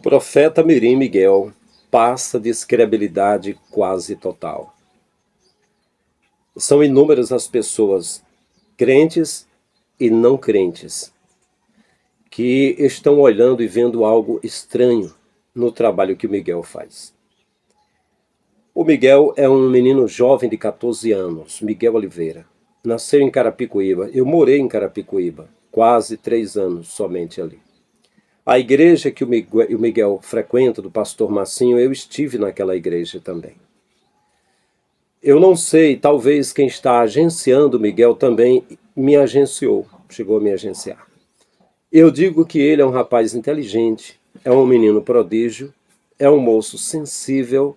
O profeta Mirim Miguel passa descredibilidade quase total. São inúmeras as pessoas, crentes e não crentes, que estão olhando e vendo algo estranho no trabalho que o Miguel faz. O Miguel é um menino jovem de 14 anos, Miguel Oliveira. Nasceu em Carapicuíba. Eu morei em Carapicuíba, quase 3 anos somente ali. A igreja que o Miguel frequenta, do pastor Massinho, eu estive naquela igreja também. Eu não sei, talvez quem está agenciando o Miguel também me agenciou, chegou a me agenciar. Eu digo que ele é um rapaz inteligente, é um menino prodígio, é um moço sensível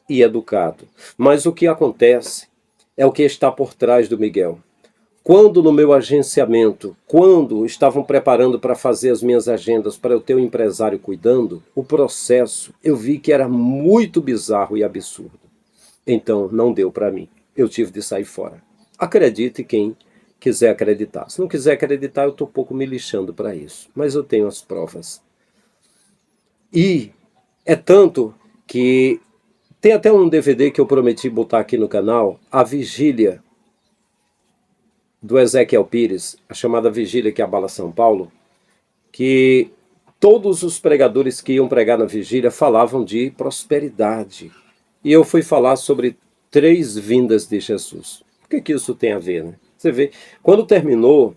e educado. Mas o que acontece é o que está por trás do Miguel. Quando no meu agenciamento, quando estavam preparando para fazer as minhas agendas para eu ter um empresário cuidando, o processo eu vi que era muito bizarro e absurdo. Então não deu para mim, eu tive de sair fora. Acredite quem quiser acreditar. Se não quiser acreditar, eu estou um pouco me lixando para isso, mas eu tenho as provas. E é tanto que tem até um DVD que eu prometi botar aqui no canal, A Vigília, do Ezequiel Pires, a chamada Vigília que abala São Paulo, que todos os pregadores que iam pregar na vigília falavam de prosperidade. E eu fui falar sobre 3 vindas de Jesus. O que isso tem a ver, né? Você vê, quando terminou,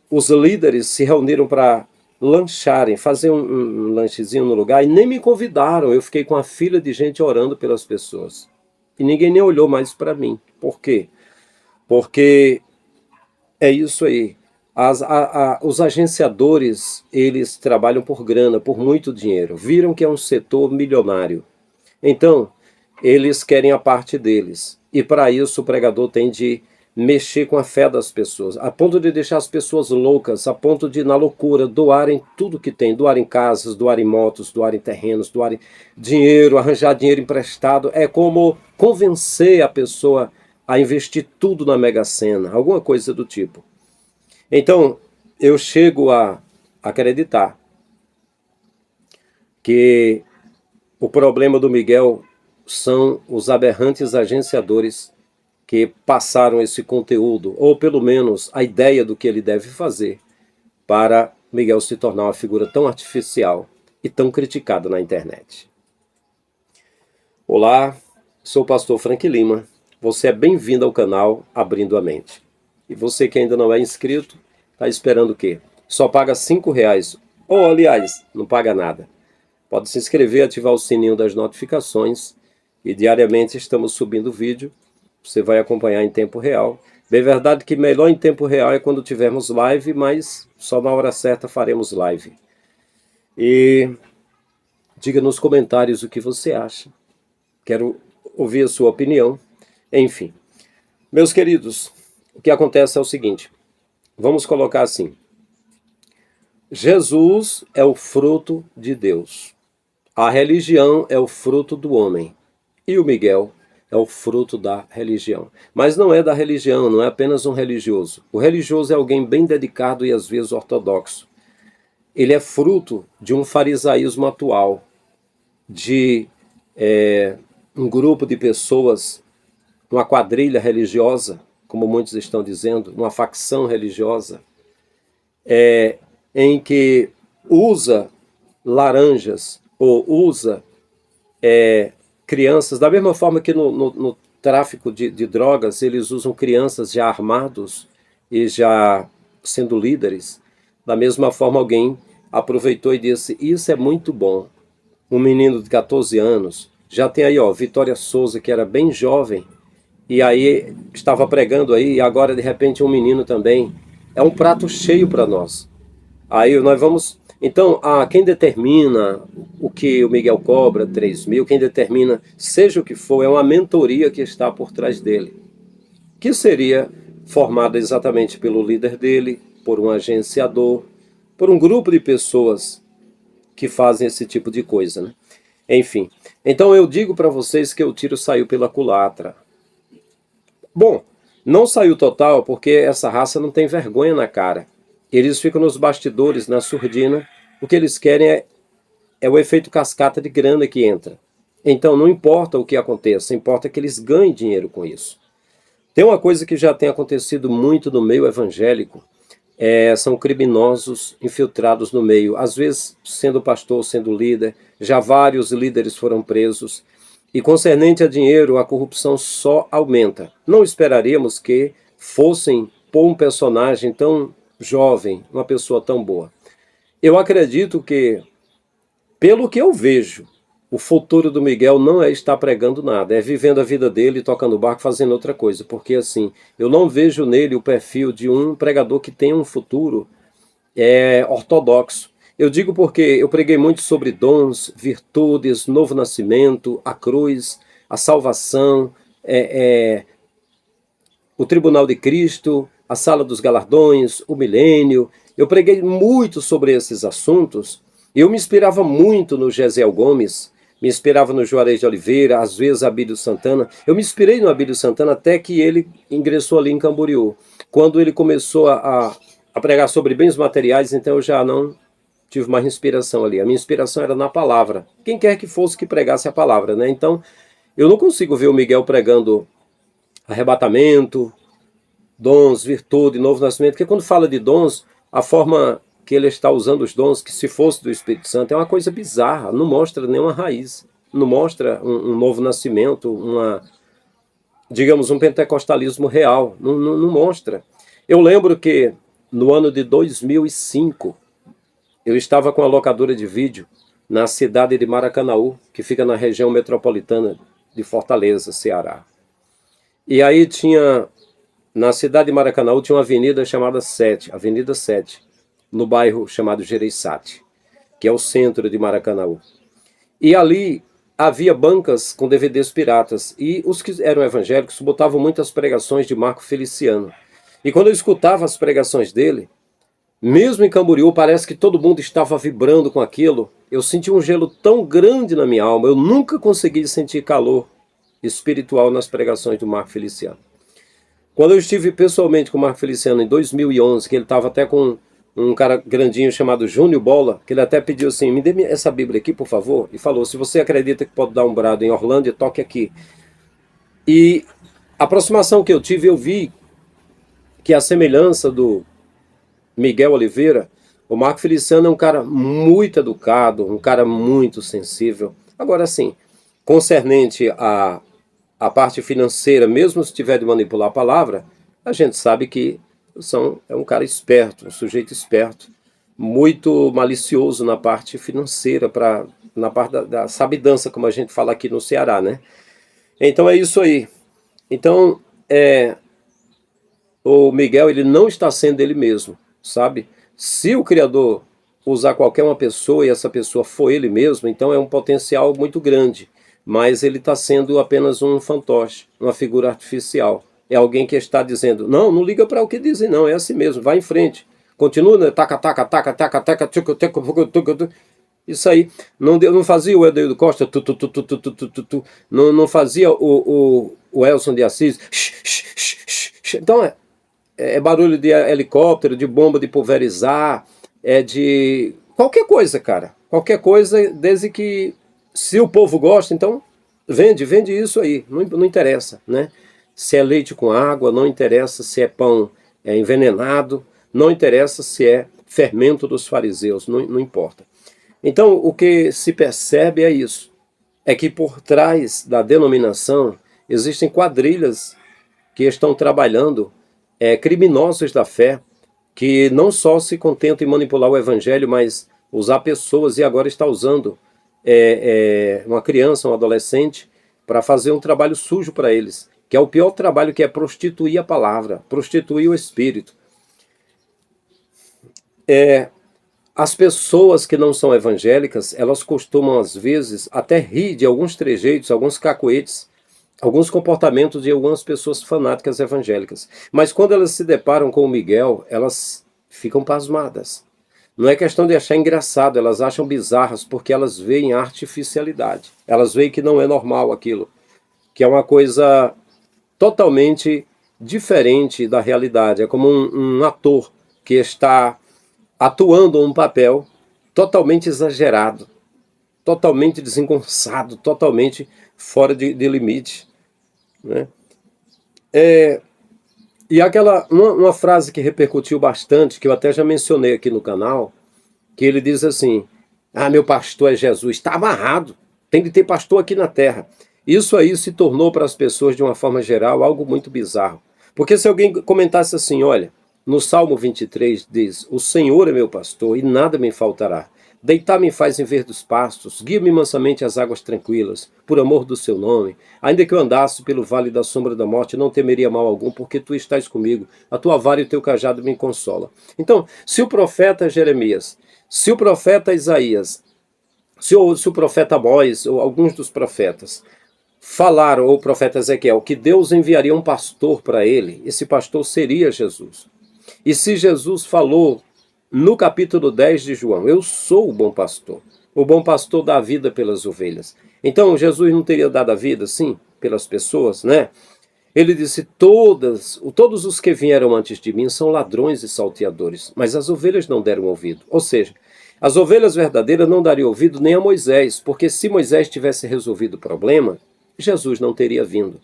os líderes se reuniram para lancharem, fazer um lanchezinho no lugar, e nem me convidaram. Eu fiquei com a fila de gente orando pelas pessoas. E ninguém nem olhou mais para mim. Por quê? Porque é isso aí. Os agenciadores, eles trabalham por grana, por muito dinheiro. Viram que é um setor milionário. Então, eles querem a parte deles. E para isso o pregador tem de mexer com a fé das pessoas, a ponto de deixar as pessoas loucas, a ponto de, na loucura, doarem tudo que tem, doarem casas, doarem motos, doarem terrenos, doarem dinheiro, arranjar dinheiro emprestado. É como convencer a pessoa a investir tudo na Mega Sena, alguma coisa do tipo. Então, eu chego a acreditar que o problema do Miguel são os aberrantes agenciadores que passaram esse conteúdo, ou pelo menos a ideia do que ele deve fazer, para Miguel se tornar uma figura tão artificial e tão criticada na internet. Olá, sou o pastor Frank Lima. Você é bem-vindo ao canal Abrindo a Mente. E você que ainda não é inscrito, está esperando o quê? Só paga R$5. Ou, aliás, não paga nada. Pode se inscrever, ativar o sininho das notificações. E diariamente estamos subindo vídeo. Você vai acompanhar em tempo real. Bem verdade que melhor em tempo real é quando tivermos live, mas só na hora certa faremos live. E diga nos comentários o que você acha. Quero ouvir a sua opinião. Enfim, meus queridos, o que acontece é o seguinte. Vamos colocar assim. Jesus é o fruto de Deus. A religião é o fruto do homem. E o Miguel é o fruto da religião. Mas não é da religião, não é apenas um religioso. O religioso é alguém bem dedicado e às vezes ortodoxo. Ele é fruto de um farisaísmo atual, de um grupo de pessoas, uma quadrilha religiosa, como muitos estão dizendo, uma facção religiosa, em que usa laranjas ou usa crianças, da mesma forma que no tráfico de drogas eles usam crianças já armados e já sendo líderes. Da mesma forma alguém aproveitou e disse, isso é muito bom. Um menino de 14 anos, já tem aí, ó, Vitória Souza, que era bem jovem, e aí estava pregando aí, e agora de repente um menino também. É um prato cheio para nós. Aí nós vamos... Então, quem determina o que o Miguel cobra, 3 mil, quem determina, seja o que for, é uma mentoria que está por trás dele. Que seria formada exatamente pelo líder dele, por um agenciador, por um grupo de pessoas que fazem esse tipo de coisa, né? Enfim, então eu digo para vocês que o tiro saiu pela culatra. Bom, não saiu total porque essa raça não tem vergonha na cara. Eles ficam nos bastidores, na surdina. O que eles querem é é o efeito cascata de grana que entra. Então não importa o que aconteça, importa que eles ganhem dinheiro com isso. Tem uma coisa que já tem acontecido muito no meio evangélico, são criminosos infiltrados no meio, às vezes sendo pastor, sendo líder, já vários líderes foram presos, e concernente a dinheiro, a corrupção só aumenta. Não esperaríamos que fossem pôr um personagem tão jovem, uma pessoa tão boa. Eu acredito que, pelo que eu vejo, o futuro do Miguel não é estar pregando nada, é vivendo a vida dele, tocando barco, fazendo outra coisa. Porque assim, eu não vejo nele o perfil de um pregador que tem um futuro ortodoxo. Eu digo porque eu preguei muito sobre dons, virtudes, novo nascimento, a cruz, a salvação, o tribunal de Cristo, a sala dos galardões, o milênio. Eu preguei muito sobre esses assuntos. Eu me inspirava muito no Gesiel Gomes, me inspirava no Juarez de Oliveira, às vezes Abílio Santana. Eu me inspirei no Abílio Santana até que ele ingressou ali em Camboriú. Quando ele começou a pregar sobre bens materiais, então eu já não tive mais inspiração ali. A minha inspiração era na palavra. Quem quer que fosse que pregasse a palavra, né? Então, eu não consigo ver o Miguel pregando arrebatamento, dons, virtude, novo nascimento, porque quando fala de dons, a forma que ele está usando os dons, que se fosse do Espírito Santo, é uma coisa bizarra, não mostra nenhuma raiz, não mostra um novo nascimento, digamos, um pentecostalismo real, não mostra. Eu lembro que no ano de 2005, eu estava com a locadora de vídeo na cidade de Maracanaú, que fica na região metropolitana de Fortaleza, Ceará. E aí na cidade de Maracanaú, tinha uma avenida chamada Avenida 7, no bairro chamado Gereissati, que é o centro de Maracanaú. E ali havia bancas com DVDs piratas, e os que eram evangélicos botavam muitas pregações de Marco Feliciano. E quando eu escutava as pregações dele, mesmo em Camboriú, parece que todo mundo estava vibrando com aquilo. Eu senti um gelo tão grande na minha alma, eu nunca consegui sentir calor espiritual nas pregações do Marco Feliciano. Quando eu estive pessoalmente com o Marco Feliciano em 2011, que ele estava até com um cara grandinho chamado Júnior Bola, que ele até pediu assim, me dê essa Bíblia aqui, por favor, e falou, se você acredita que pode dar um brado em Orlândia, toque aqui. E a aproximação que eu tive, eu vi que a semelhança do Miguel Oliveira, o Marco Feliciano é um cara muito educado, um cara muito sensível. Agora sim, concernente a parte financeira, mesmo se tiver de manipular a palavra, a gente sabe que é um cara esperto, um sujeito esperto, muito malicioso na parte financeira, na parte da sabidança, como a gente fala aqui no Ceará, né? Então é isso aí. Então, o Miguel, ele não está sendo ele mesmo, sabe? Se o Criador usar qualquer uma pessoa e essa pessoa for ele mesmo, então é um potencial muito grande, mas ele está sendo apenas um fantoche, uma figura artificial. É alguém que está dizendo, não liga para o que dizem, não, é assim mesmo, vai em frente. Continua, né? Taca, taca, taca, taca, taca, tchucu, tchucu, tchucu, tchucu. Isso aí. Não fazia o Edeildo Costa, não fazia o Elson de Assis. Então é barulho de helicóptero, de bomba de pulverizar, de qualquer coisa, cara. Qualquer coisa, desde que, se o povo gosta, então vende isso aí, não interessa, né? Se é leite com água, não interessa se é pão envenenado, não interessa se é fermento dos fariseus, não importa. Então, o que se percebe é isso, é que por trás da denominação existem quadrilhas que estão trabalhando, criminosos da fé, que não só se contentam em manipular o evangelho, mas usar pessoas, e agora está usando uma criança, um adolescente, para fazer um trabalho sujo para eles, que é o pior trabalho, que é prostituir a palavra, prostituir o espírito. As pessoas que não são evangélicas, elas costumam às vezes até rir de alguns trejeitos, alguns cacoetes, alguns comportamentos de algumas pessoas fanáticas evangélicas. Mas quando elas se deparam com o Miguel, elas ficam pasmadas. Não é questão de achar engraçado, elas acham bizarras, porque elas veem artificialidade. Elas veem que não é normal aquilo, que é uma coisa totalmente diferente da realidade. É como um ator que está atuando um papel totalmente exagerado. totalmente desengonçado, totalmente fora de limite, né? E uma frase que repercutiu bastante, que eu até já mencionei aqui no canal, que ele diz assim: ah, meu pastor é Jesus, está amarrado, tem de ter pastor aqui na terra. Isso aí se tornou para as pessoas, de uma forma geral, algo muito bizarro. Porque se alguém comentasse assim, olha, no Salmo 23 diz: o Senhor é meu pastor e nada me faltará. Deitar-me faz em verdes pastos, guia-me mansamente às águas tranquilas, por amor do seu nome. Ainda que eu andasse pelo vale da sombra da morte, não temeria mal algum, porque tu estás comigo, a tua vara e o teu cajado me consola. Então, se o profeta Jeremias, se o profeta Isaías, se o profeta Amós, ou alguns dos profetas, falaram, ou o profeta Ezequiel, que Deus enviaria um pastor para ele, esse pastor seria Jesus. E se Jesus falou no capítulo 10 de João, eu sou o bom pastor dá a vida pelas ovelhas. Então Jesus não teria dado a vida, sim, pelas pessoas, né? Ele disse: todos os que vieram antes de mim são ladrões e salteadores, mas as ovelhas não deram ouvido. Ou seja, as ovelhas verdadeiras não dariam ouvido nem a Moisés, porque se Moisés tivesse resolvido o problema, Jesus não teria vindo.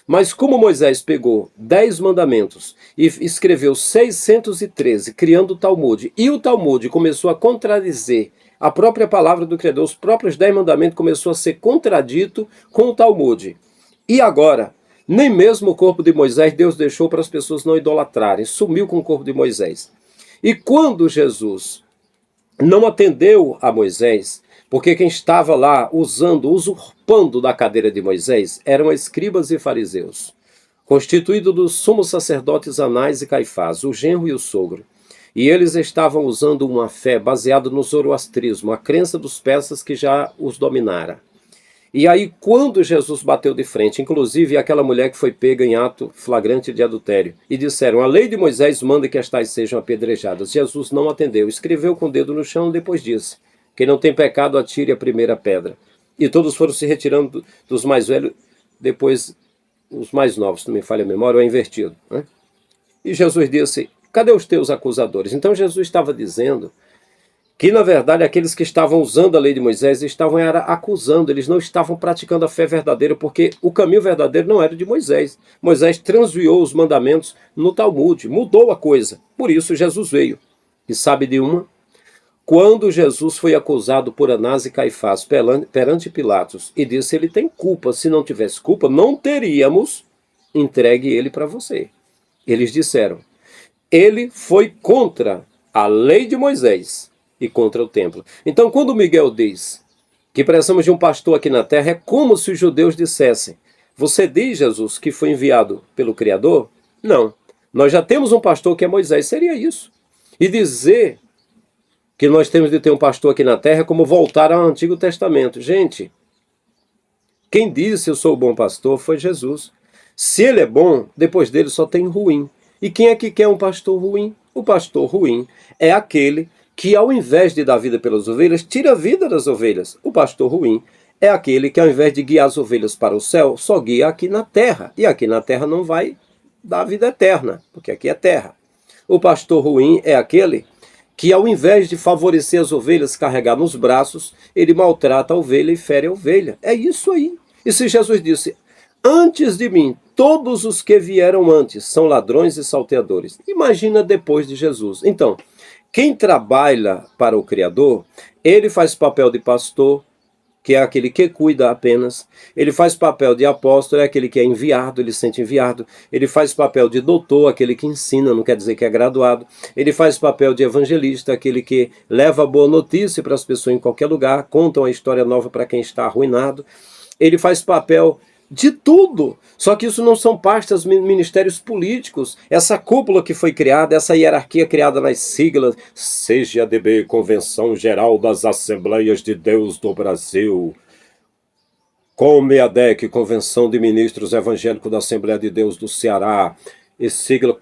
Mas como Moisés pegou 10 mandamentos e escreveu 613, criando o Talmud, e o Talmud começou a contradizer a própria palavra do Criador, os próprios 10 mandamentos começou a ser contradito com o Talmud. E agora, nem mesmo o corpo de Moisés Deus deixou para as pessoas não idolatrarem, sumiu com o corpo de Moisés. E quando Jesus não atendeu a Moisés, porque quem estava lá usurpando da cadeira de Moisés, eram escribas e fariseus, constituído dos sumos sacerdotes Anás e Caifás, o genro e o sogro. E eles estavam usando uma fé baseada no zoroastrismo, a crença dos persas que já os dominara. E aí, quando Jesus bateu de frente, inclusive aquela mulher que foi pega em ato flagrante de adultério, e disseram: a lei de Moisés manda que as tais sejam apedrejadas. Jesus não atendeu, escreveu com o dedo no chão e depois disse: quem não tem pecado, atire a primeira pedra. E todos foram se retirando dos mais velhos, depois os mais novos, se não me falha a memória, ou é invertido, né? E Jesus disse: cadê os teus acusadores? Então Jesus estava dizendo que, na verdade, aqueles que estavam usando a lei de Moisés estavam acusando, eles não estavam praticando a fé verdadeira, porque o caminho verdadeiro não era de Moisés. Moisés transviou os mandamentos no Talmud, mudou a coisa. Por isso Jesus veio. E sabe de uma? Quando Jesus foi acusado por Anás e Caifás perante Pilatos e disse: ele tem culpa, se não tivesse culpa, não teríamos entregue ele para você. Eles disseram: ele foi contra a lei de Moisés e contra o templo. Então, quando Miguel diz que precisamos de um pastor aqui na terra, é como se os judeus dissessem: você diz, Jesus, que foi enviado pelo Criador? Não. Nós já temos um pastor que é Moisés. Seria isso. E dizer que nós temos de ter um pastor aqui na terra é como voltar ao Antigo Testamento. Gente, quem disse eu sou o bom pastor foi Jesus. Se ele é bom, depois dele só tem ruim. E quem é que quer um pastor ruim? O pastor ruim é aquele que, ao invés de dar vida pelas ovelhas, tira a vida das ovelhas. O pastor ruim é aquele que, ao invés de guiar as ovelhas para o céu, só guia aqui na terra. E aqui na terra não vai dar vida eterna, porque aqui é terra. O pastor ruim é aquele que, ao invés de favorecer as ovelhas, carregar nos braços, ele maltrata a ovelha e fere a ovelha. É isso aí. E se Jesus disse: antes de mim, todos os que vieram antes são ladrões e salteadores, imagina depois de Jesus. Então, quem trabalha para o Criador, ele faz papel de pastor, que é aquele que cuida apenas. Ele faz papel de apóstolo, é aquele que é enviado, ele se sente enviado. Ele faz papel de doutor, aquele que ensina, não quer dizer que é graduado. Ele faz papel de evangelista, aquele que leva a boa notícia para as pessoas em qualquer lugar, contam a história nova para quem está arruinado. Ele faz papel de tudo, só que isso não são pastas, ministérios políticos. Essa cúpula que foi criada, essa hierarquia criada nas siglas CGADB, Convenção Geral das Assembleias de Deus do Brasil, COMEADEC, Convenção de Ministros Evangélicos da Assembleia de Deus do Ceará, e sigla,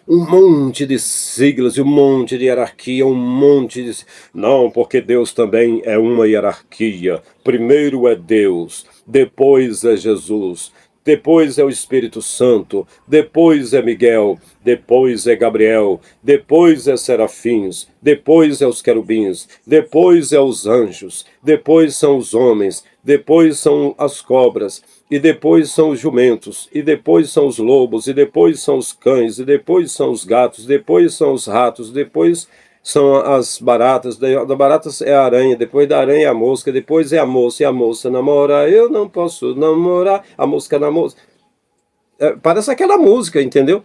um monte de siglas, um monte de hierarquia, um monte de... Não, porque Deus também é uma hierarquia. Primeiro é Deus, depois é Jesus, depois é o Espírito Santo, depois é Miguel, depois é Gabriel, depois é serafins, depois é os querubins, depois é os anjos, depois são os homens, depois são as cobras, e depois são os jumentos, e depois são os lobos, e depois são os cães, e depois são os gatos, depois são os ratos, depois são as baratas, da baratas é a aranha, depois da aranha é a mosca, depois é a moça, e a moça namora, eu não posso namorar, a mosca na moça. Parece aquela música, entendeu?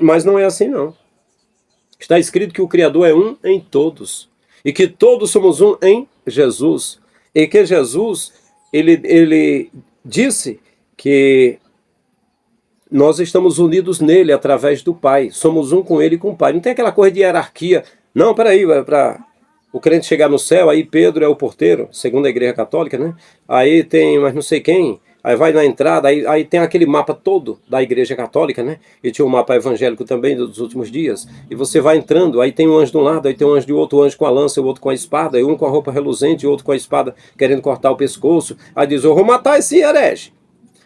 Mas não é assim não. Está escrito que o Criador é um em todos, e que todos somos um em Jesus, e que Jesus, ele disse que nós estamos unidos nele através do Pai. Somos um com ele e com o Pai. Não tem aquela coisa de hierarquia. Não, peraí, para o crente chegar no céu, aí Pedro é o porteiro, segundo a Igreja Católica, né? Aí tem, mas não sei quem, aí vai na entrada, aí tem aquele mapa todo da Igreja Católica, né? E tinha um mapa evangélico também dos últimos dias. E você vai entrando, aí tem um anjo de um lado, aí tem um anjo de outro, o anjo com a lança, o outro com a espada, e um com a roupa reluzente, e outro com a espada querendo cortar o pescoço. Aí diz, eu vou matar esse herege.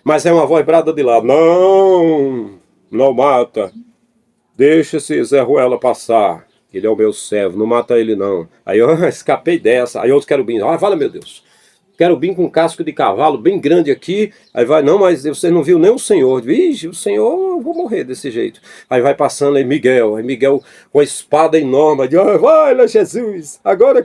Mas é uma voz brada de lá, não mata, deixa esse Zé Ruela passar, ele é o meu servo, não mata ele não. Aí eu escapei dessa, aí outro querubim, fala meu Deus, querubim com casco de cavalo bem grande aqui, aí vai, não, mas você não viu nem o Senhor, vixe, o Senhor, eu vou morrer desse jeito. Aí vai passando aí Miguel com a espada enorme, de, vai lá Jesus, agora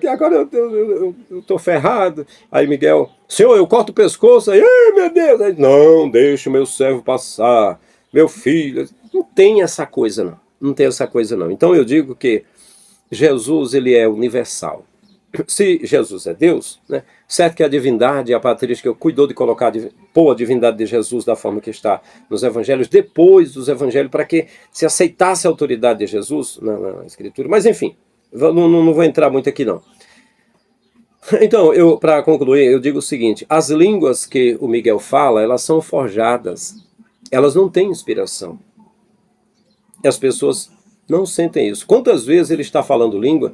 eu tô ferrado. Aí Miguel, Senhor, eu corto o pescoço, aí, meu Deus, aí, não, deixa o meu servo passar, meu filho, não tem essa coisa não, não tem essa coisa não. Então eu digo que Jesus, ele é universal. Se Jesus é Deus, né, certo que a divindade, a patrística, cuidou de colocar, pôr a divindade de Jesus da forma que está nos evangelhos, depois dos evangelhos, para que se aceitasse a autoridade de Jesus na Escritura. Mas enfim, não vou entrar muito aqui não. Então, para concluir, eu digo o seguinte, as línguas que o Miguel fala, elas são forjadas, elas não têm inspiração. E as pessoas não sentem isso. Quantas vezes ele está falando língua,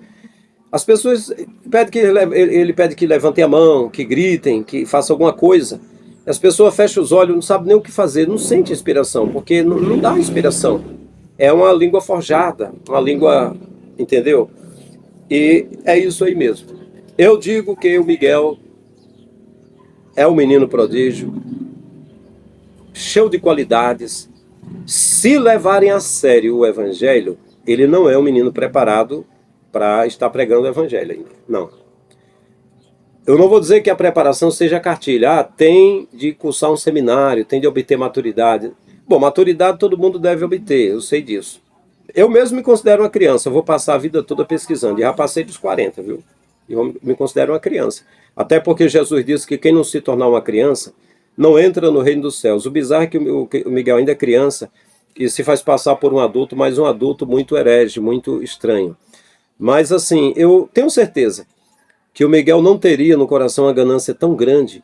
as pessoas ele pede que levantem a mão, que gritem, que façam alguma coisa. As pessoas fecham os olhos, não sabem nem o que fazer, não sente inspiração, porque não dá inspiração. É uma língua forjada, uma língua, entendeu? E é isso aí mesmo. Eu digo que o Miguel é um menino prodígio, cheio de qualidades. Se levarem a sério o evangelho, ele não é um menino preparado para estar pregando o evangelho ainda. Não. Eu não vou dizer que a preparação seja cartilha. Tem de cursar um seminário, tem de obter maturidade. Bom, maturidade todo mundo deve obter, eu sei disso. Eu mesmo me considero uma criança, eu vou passar a vida toda pesquisando. E já passei dos 40, viu? Eu me considero uma criança. Até porque Jesus disse que quem não se tornar uma criança não entra no reino dos céus. O bizarro é que o Miguel ainda é criança e se faz passar por um adulto, mas um adulto muito herege, muito estranho. Mas assim, eu tenho certeza que o Miguel não teria no coração uma ganância tão grande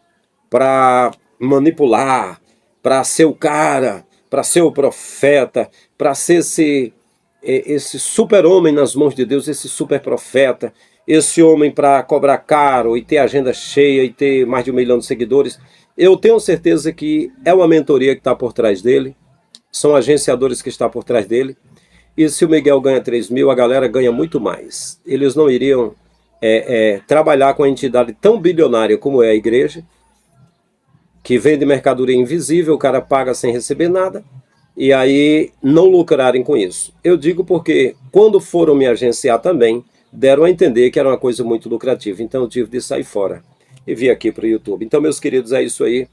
para manipular, para ser o cara, para ser o profeta, para ser esse super-homem nas mãos de Deus, esse super-profeta, esse homem para cobrar caro e ter agenda cheia e ter mais de 1 milhão de seguidores. Eu tenho certeza que é uma mentoria que está por trás dele, são agenciadores que estão por trás dele. E se o Miguel ganha 3 mil, a galera ganha muito mais. Eles não iriam trabalhar com uma entidade tão bilionária como é a igreja, que vende mercadoria invisível, o cara paga sem receber nada, e aí não lucrarem com isso. Eu digo porque quando foram me agenciar também, deram a entender que era uma coisa muito lucrativa. Então eu tive de sair fora e vir aqui para o YouTube. Então, meus queridos, é isso aí.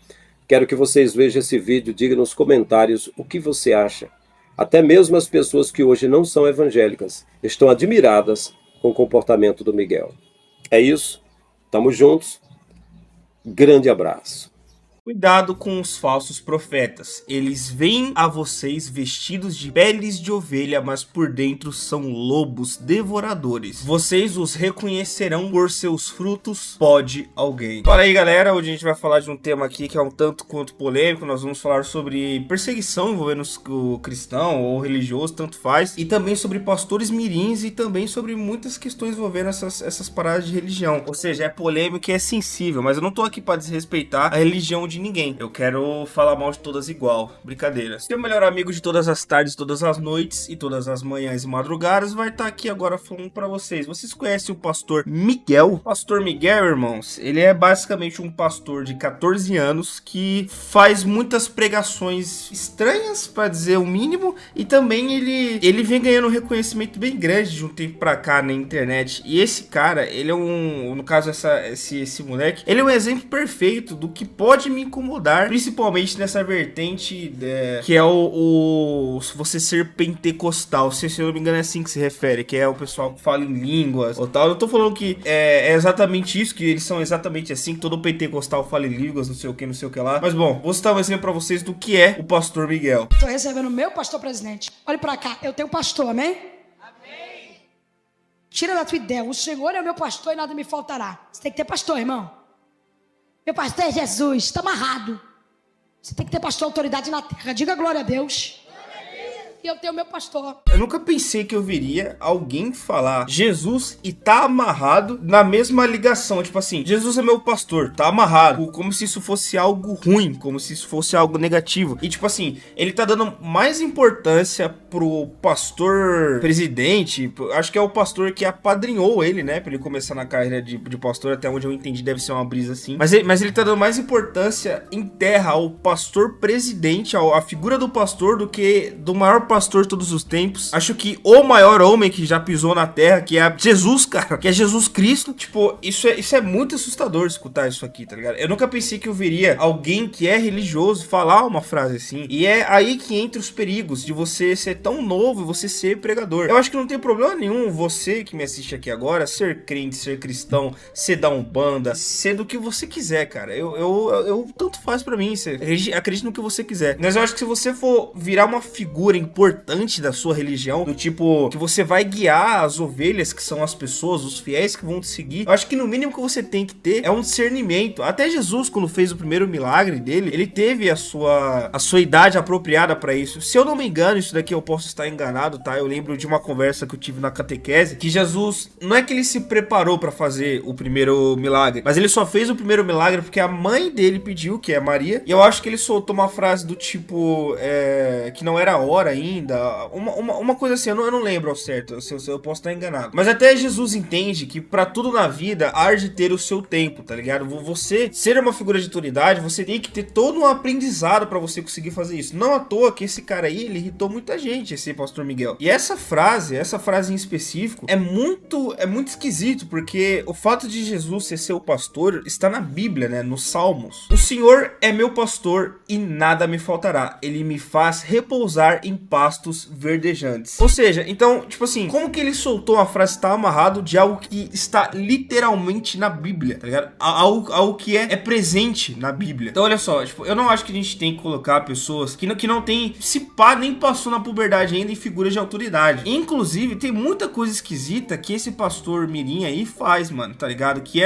Quero que vocês vejam esse vídeo, digam nos comentários o que você acha. Até mesmo as pessoas que hoje não são evangélicas estão admiradas com o comportamento do Miguel. É isso. Tamo juntos. Grande abraço. Cuidado com os falsos profetas. Eles vêm a vocês vestidos de peles de ovelha, mas por dentro são lobos devoradores. Vocês os reconhecerão por seus frutos. Pode alguém. Fala aí, galera. Hoje a gente vai falar de um tema aqui que é um tanto quanto polêmico. Nós vamos falar sobre perseguição envolvendo o cristão ou religioso, tanto faz. E também sobre pastores mirins e também sobre muitas questões envolvendo essas paradas de religião. Ou seja, é polêmico e é sensível. Mas eu não tô aqui para desrespeitar a religião de de ninguém. Eu quero falar mal de todas igual. Brincadeira. Seu melhor amigo de todas as tardes, todas as noites e todas as manhãs e madrugadas vai estar aqui agora falando pra vocês. Vocês conhecem o pastor Miguel? O pastor Miguel, irmãos, ele é basicamente um pastor de 14 anos que faz muitas pregações estranhas, pra dizer o mínimo, e também ele vem ganhando um reconhecimento bem grande de um tempo pra cá na internet. E esse cara, ele é no caso esse moleque, ele é um exemplo perfeito do que pode me incomodar, principalmente nessa vertente que é você ser pentecostal, se eu não me engano é assim que se refere, que é o pessoal que fala em línguas ou tal. Eu tô falando que é exatamente isso, que eles são exatamente assim, que todo pentecostal fala em línguas, não sei o que lá. Mas bom, vou citar um exemplo pra vocês do que é o pastor Miguel. Tô recebendo o meu pastor presidente. Olhe pra cá, eu tenho pastor, amém? Amém. Tira da tua ideia, o Senhor é o meu pastor e nada me faltará. Você tem que ter pastor, irmão. Meu pastor é Jesus, tá amarrado. Você tem que ter pastor, autoridade na terra. Diga glória a Deus. E eu tenho meu pastor. Eu nunca pensei que eu veria alguém falar Jesus e tá amarrado na mesma ligação. Tipo assim, Jesus é meu pastor, tá amarrado. Como se isso fosse algo ruim, como se isso fosse algo negativo. E tipo assim, ele tá dando mais importância pro pastor presidente. Acho que é o pastor que apadrinhou ele, né? Pra ele começar na carreira de pastor, até onde eu entendi deve ser uma brisa assim. Mas ele tá dando mais importância em terra ao pastor presidente, à figura do pastor, do que do maior pastor de todos os tempos. Acho que o maior homem que já pisou na terra, que é Jesus, cara, que é Jesus Cristo. Tipo, isso é muito assustador escutar isso aqui, tá ligado? Eu nunca pensei que eu veria alguém que é religioso falar uma frase assim. E é aí que entra os perigos de você ser tão novo e você ser pregador. Eu acho que não tem problema nenhum você que me assiste aqui agora ser crente, ser cristão, ser da Umbanda, ser do que você quiser, cara. Eu tanto faz pra mim, você acredita no que você quiser. Mas eu acho que se você for virar uma figura importante da sua religião, do tipo que você vai guiar as ovelhas, que são as pessoas, os fiéis que vão te seguir, eu acho que no mínimo que você tem que ter é um discernimento. Até Jesus, quando fez o primeiro milagre dele, ele teve a sua idade apropriada pra isso. Se eu não me engano, isso daqui eu posso estar enganado, tá? Eu lembro de uma conversa que eu tive na catequese, que Jesus, não é que ele se preparou pra fazer o primeiro milagre, mas ele só fez o primeiro milagre porque a mãe dele pediu, que é Maria, e eu acho que ele soltou uma frase do tipo, que não era a hora ainda, uma coisa assim, eu não lembro ao certo, eu posso estar enganado. Mas até Jesus entende que pra tudo na vida há de ter o seu tempo, tá ligado? Você ser uma figura de autoridade, você tem que ter todo um aprendizado pra você conseguir fazer isso. Não à toa que esse cara aí, ele irritou muita gente, esse pastor Miguel. E essa frase em específico, é muito esquisito, porque o fato de Jesus ser seu pastor está na Bíblia, né? Nos Salmos. O Senhor é meu pastor e nada me faltará. Ele me faz repousar em pastos verdejantes. Ou seja, então, tipo assim, como que ele soltou a frase está amarrado de algo que está literalmente na Bíblia, tá ligado? Algo que é presente na Bíblia. Então, olha só, tipo, eu não acho que a gente tem que colocar pessoas que não tem, se pá, nem passou na puberdade ainda em figuras de autoridade. Inclusive, tem muita coisa esquisita que esse pastor mirim aí faz, mano, tá ligado? Que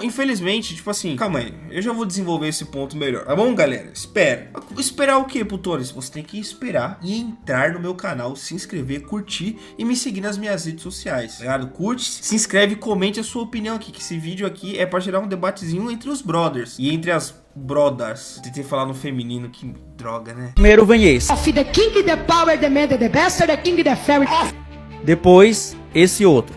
infelizmente, tipo assim, calma aí, eu já vou desenvolver esse ponto melhor, tá bom, galera? Espera. Esperar o quê, putores? Você tem que esperar e entrar no meu canal, se inscrever, curtir e me seguir nas minhas redes sociais, tá ligado? Curte, se inscreve e comente a sua opinião aqui, que esse vídeo aqui é pra gerar um debatezinho entre os brothers e entre as brothers. Tentei falar no feminino, que droga, né? Primeiro vem esse. The king, the power, the man, the best, the king, the fairy. Depois, esse outro.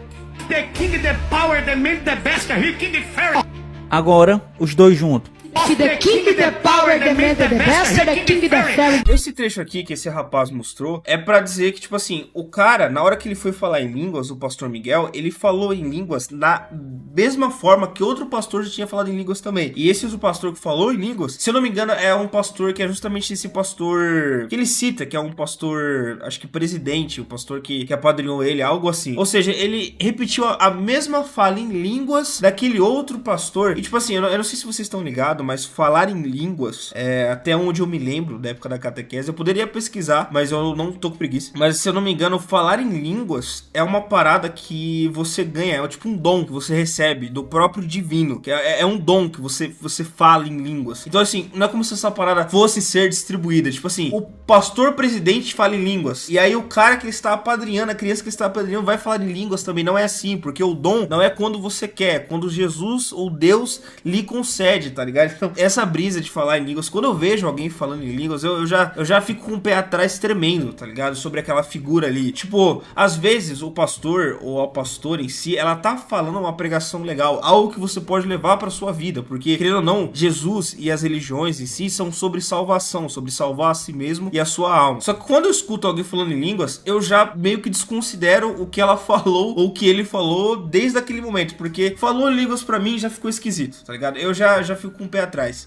The king, the power, the man, the best, the king, the fairy. Agora, os dois juntos. The king, the power, the man, the best, the king, the fairy. Esse trecho aqui que esse rapaz mostrou é pra dizer que, tipo assim, o cara, na hora que ele foi falar em línguas, o pastor Miguel, ele falou em línguas na mesma forma que outro pastor já tinha falado em línguas também. E esse o pastor que falou em línguas, se eu não me engano, é um pastor que é justamente esse pastor que ele cita, que é um pastor, acho que presidente, o pastor que apadrinhou ele, algo assim. Ou seja, ele repetiu a mesma fala em línguas daquele outro pastor. E tipo assim, eu não sei se vocês estão ligados, mas falar em línguas, até onde eu me lembro da época da catequese, eu poderia pesquisar, mas eu não tô com preguiça. Mas se eu não me engano, falar em línguas é uma parada que você ganha, é tipo um dom que você recebe do próprio divino, que é um dom que você fala em línguas. Então assim, não é como se essa parada fosse ser distribuída, tipo assim, o pastor presidente fala em línguas, e aí o cara que está apadrinhando, a criança que está apadrinhando vai falar em línguas também. Não é assim, porque o dom não é quando você quer, é quando Jesus ou Deus lhe concede, tá ligado? Então, essa brisa de falar em línguas. Quando eu vejo alguém falando em línguas, eu já fico com o pé atrás tremendo, tá ligado? Sobre aquela figura ali. Tipo, às vezes o pastor ou a pastora em si, ela tá falando uma pregação legal, algo que você pode levar pra sua vida, porque, querendo ou não, Jesus e as religiões em si são sobre salvação, sobre salvar a si mesmo e a sua alma. Só que quando eu escuto alguém falando em línguas, eu já meio que desconsidero o que ela falou ou o que ele falou desde aquele momento, porque falou em línguas pra mim já ficou esquisito, tá ligado? Eu já fico com o pé atrás.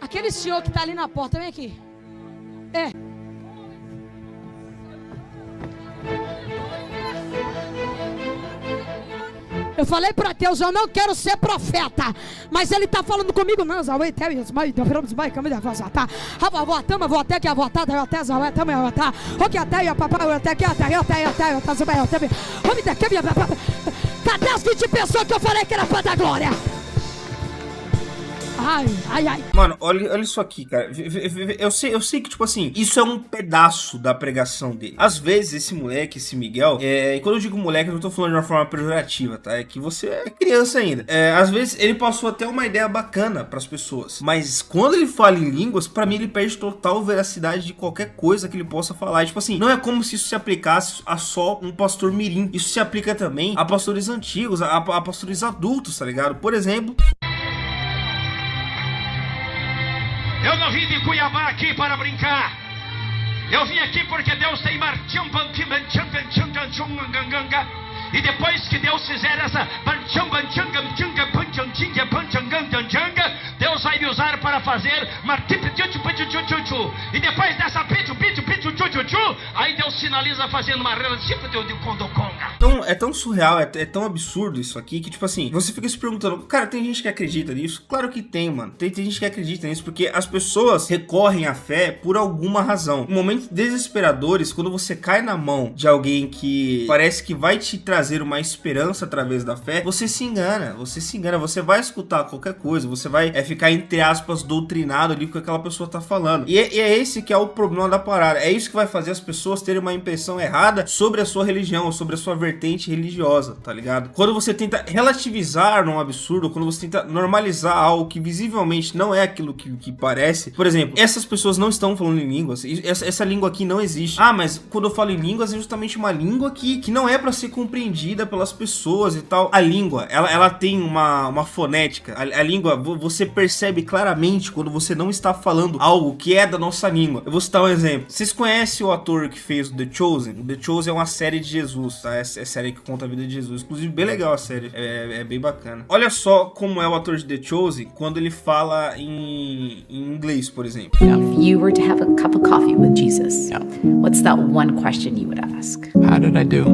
Aquele senhor que tá ali na porta, vem aqui. Eu falei pra Deus, eu não quero ser profeta, mas ele tá falando comigo, não, cadê as 20 pessoas que eu falei que era pra dar glória? Ai, ai, ai. Mano, olha isso aqui, cara. Eu sei que, tipo assim, isso é um pedaço da pregação dele. Às vezes, esse moleque, esse Miguel, e quando eu digo moleque, eu não tô falando de uma forma pejorativa, tá? É que você é criança ainda. Às vezes, ele passou até uma ideia bacana pras pessoas. Mas quando ele fala em línguas, pra mim, ele perde total veracidade de qualquer coisa que ele possa falar. E, tipo assim, não é como se isso se aplicasse a só um pastor mirim. Isso se aplica também a pastores antigos, a pastores adultos, tá ligado? Por exemplo... Eu não vim de Cuiabá aqui para brincar. Eu vim aqui porque Deus tem e depois que Deus fizer essa Deus vai me usar para fazer e depois dessa aí Deus finaliza fazendo uma rela tipo de condoconga. Então, é tão surreal, é tão absurdo isso aqui que, tipo assim, você fica se perguntando, cara, tem gente que acredita nisso? Claro que tem, mano. Tem gente que acredita nisso porque as pessoas recorrem à fé por alguma razão. Em momentos desesperadores, quando você cai na mão de alguém que parece que vai te trazer uma esperança através da fé, você se engana, você vai escutar qualquer coisa, você vai ficar, entre aspas, doutrinado ali com o que aquela pessoa tá falando. E é esse que é o problema da parada. É isso que vai fazer as pessoas terem uma impressão errada sobre a sua religião, sobre a sua vertente religiosa, tá ligado? Quando você tenta relativizar num absurdo, quando você tenta normalizar algo que visivelmente não é aquilo que parece. Por exemplo, essas pessoas não estão falando em línguas, essa língua aqui não existe. Ah, mas quando eu falo em línguas é justamente uma língua que não é pra ser compreendida pelas pessoas e tal. A língua, ela tem uma fonética. A língua, você percebe claramente quando você não está falando algo que é da nossa língua. Eu vou citar um exemplo. Vocês conhecem o ator que fez o The Chosen? O The Chosen é uma série de Jesus, tá? É série que conta a vida de Jesus. Inclusive, bem legal a série. É bem bacana. Olha só como é o ator de The Chosen quando ele fala em inglês, por exemplo. If you were to have a cup of coffee with Jesus, what's that one question you would ask? How did I do?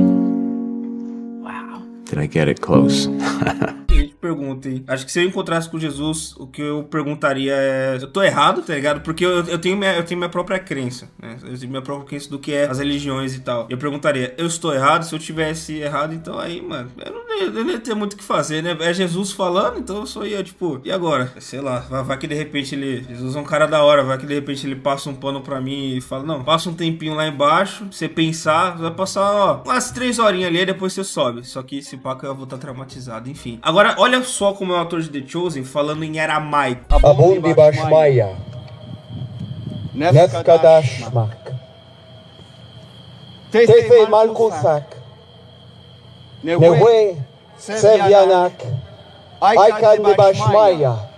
Wow. Did I get it close? Pergunta, hein? Acho que se eu encontrasse com Jesus, o que eu perguntaria é... Eu tô errado, tá ligado? Porque eu tenho minha própria crença, né? Eu tenho minha própria crença do que é as religiões e tal. Eu perguntaria, eu estou errado? Se eu tivesse errado, então aí, mano, eu não ia ter muito o que fazer, né? É Jesus falando, então eu só ia, tipo... E agora? Sei lá, vai que de repente ele... Jesus é um cara da hora, vai que de repente ele passa um pano pra mim e fala, não, passa um tempinho lá embaixo, você pensar, vai passar, ó, umas 3 horinhas ali, e depois você sobe. Só que esse paco eu vou estar traumatizado, enfim. Agora, olha só como é o ator de The Chosen falando em aramaico. Abundi Bashmaya, Nefkadashmak, Tefei Malkusak, Newe Sevianak, Aikad Bashmaya.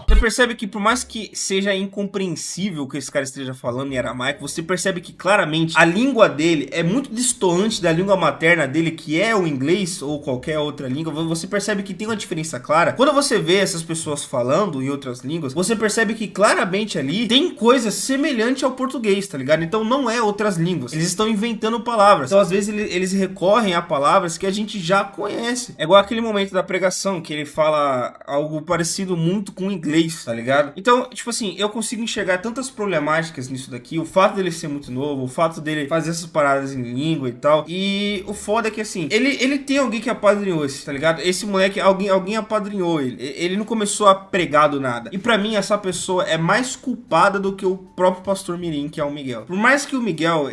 Você percebe que por mais que seja incompreensível o que esse cara esteja falando em aramaico, você percebe que claramente a língua dele é muito distoante da língua materna dele, que é o inglês ou qualquer outra língua. Você percebe que tem uma diferença clara. Quando você vê essas pessoas falando em outras línguas, você percebe que claramente ali tem coisa semelhante ao português, tá ligado? Então não é outras línguas. Eles estão inventando palavras. Então às vezes eles recorrem a palavras que a gente já conhece. É igual aquele momento da pregação que ele fala algo parecido muito com o inglês, tá ligado? Então, tipo assim, eu consigo enxergar tantas problemáticas nisso daqui, o fato dele ser muito novo, o fato dele fazer essas paradas em língua e tal, e o foda é que assim, ele tem alguém que apadrinhou esse, tá ligado? Esse moleque, alguém apadrinhou ele não começou a pregar do nada, e pra mim essa pessoa é mais culpada do que o próprio pastor mirim, que é o Miguel. Por mais que o Miguel,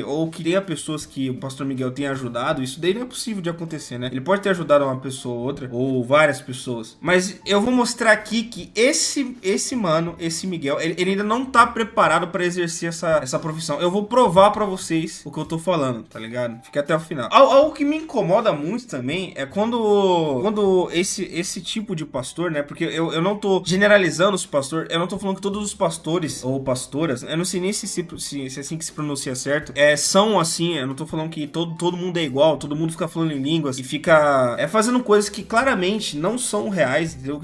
ou que tenha pessoas que o pastor Miguel tenha ajudado, isso daí não é possível de acontecer, né? Ele pode ter ajudado uma pessoa ou outra, ou várias pessoas, mas eu eu vou mostrar aqui que esse mano, esse Miguel, ele ainda não tá preparado pra exercer essa profissão. Eu vou provar pra vocês o que eu tô falando, tá ligado? Fica até o final. Algo que me incomoda muito também é quando esse tipo de pastor, né? Porque eu não tô generalizando os pastores, eu não tô falando que todos os pastores ou pastoras, eu não sei nem se é assim que se pronuncia certo, são assim, eu não tô falando que todo mundo é igual, todo mundo fica falando em línguas e fica fazendo coisas que claramente não são reais, entendeu?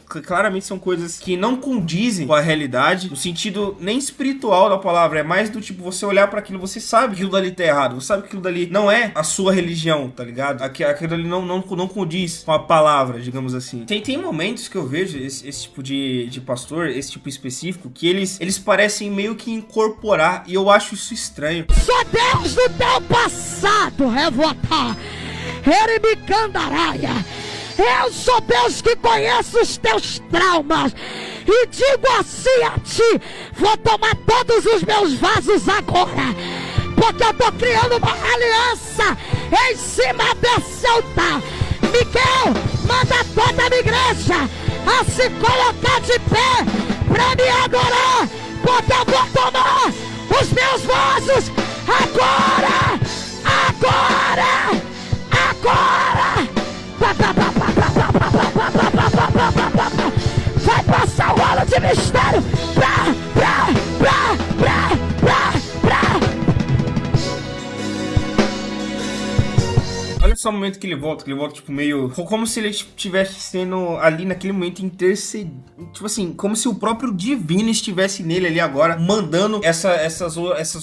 Claramente são coisas que não condizem com a realidade, no sentido nem espiritual da palavra, é mais do tipo, você olhar pra aquilo, você sabe que aquilo dali tá errado, você sabe que aquilo dali não é a sua religião, tá ligado? Aquilo ali não condiz com a palavra, digamos assim. Tem momentos que eu vejo esse tipo de pastor, esse tipo específico, que eles parecem meio que incorporar, e eu acho isso estranho. Só Deus do teu passado revotar. Erebicandaraia. Eu sou Deus que conheço os teus traumas. E digo assim a ti: vou tomar todos os meus vasos agora. Porque eu tô criando uma aliança em cima desse altar. Miguel, manda toda a minha igreja a se colocar de pé pra me adorar. Porque eu vou tomar os meus vasos agora. Agora. Agora. Vai passar o rolo de mistério. Olha só o momento que ele volta tipo meio... como se ele estivesse sendo ali naquele momento intercedido. Tipo assim, como se o próprio divino estivesse nele ali agora, mandando essas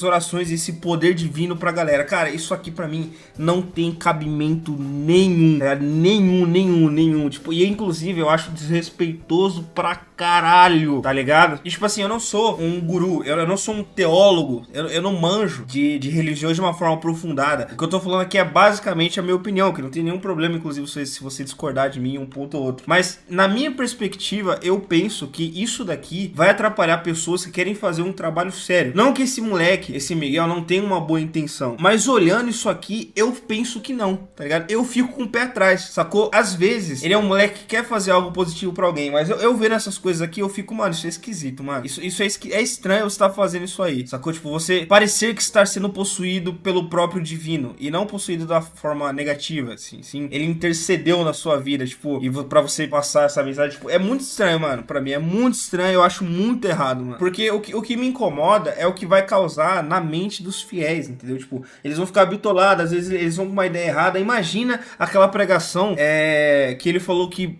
orações, esse poder divino pra galera. Cara, isso aqui pra mim não tem cabimento nenhum, tá? Nenhum. Tipo, e inclusive eu acho desrespeitoso pra caralho, tá ligado? E tipo assim, eu não sou um guru, eu não sou um teólogo, eu não manjo de religiões de uma forma aprofundada. O que eu tô falando aqui é basicamente a minha opinião, que não tem nenhum problema, inclusive, se você discordar de mim um ponto ou outro. Mas, na minha perspectiva, eu penso que isso daqui vai atrapalhar pessoas que querem fazer um trabalho sério. Não que esse moleque, esse Miguel, não tenha uma boa intenção, mas olhando isso aqui, eu penso que não, tá ligado? Eu fico com o pé atrás, sacou? Às vezes, ele é um moleque que quer fazer algo positivo pra alguém, mas eu vendo essas coisas aqui, eu fico, mano, isso é esquisito, mano. Isso é estranho você estar fazendo isso aí, sacou? Tipo, você parecer que está sendo possuído pelo próprio divino, e não possuído da forma negativa, assim, sim. Ele intercedeu na sua vida, tipo, e pra você passar essa amizade, tipo, é muito estranho, mano. Pra mim é muito estranho, eu acho muito errado, mano. Porque o que me incomoda é o que vai causar na mente dos fiéis, entendeu? Tipo, eles vão ficar bitolados, às vezes eles vão com uma ideia errada. Imagina aquela pregação que ele falou que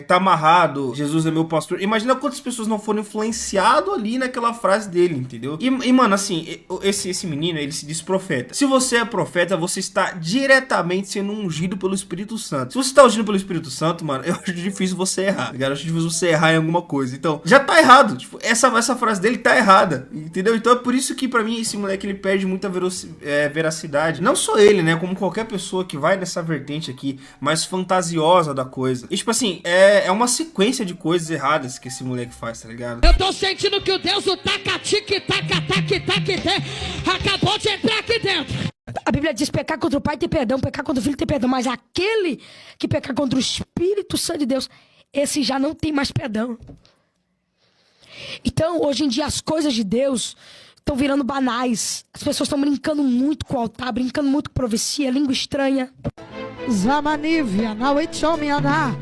tá amarrado, Jesus é meu pastor. Imagina quantas pessoas não foram influenciadas ali naquela frase dele, entendeu? E mano, assim, esse menino, ele se diz profeta. Se você é profeta, você está diretamente sendo ungido pelo Espírito Santo. Se você está ungido pelo Espírito Santo, mano, eu acho difícil você errar, cara. Eu acho difícil você errar em alguma coisa. Então, já tá errado. Tipo, essa frase dele tá errada, entendeu? Então é por isso que pra mim esse moleque, ele perde muita veracidade. Não só ele, né? Como qualquer pessoa que vai nessa vertente aqui, mais fantasiosa da coisa. E tipo assim, é uma sequência de coisas erradas que esse moleque faz, tá ligado? Eu tô sentindo que o Deus do acabou de entrar aqui dentro. A Bíblia diz: pecar contra o Pai tem perdão, pecar contra o Filho tem perdão, mas aquele que pecar contra o Espírito Santo de Deus, esse já não tem mais perdão. Então, hoje em dia, as coisas de Deus estão virando banais. As pessoas estão brincando muito com o altar, brincando muito com profecia, língua estranha. Zamanívia, Nauichomianá,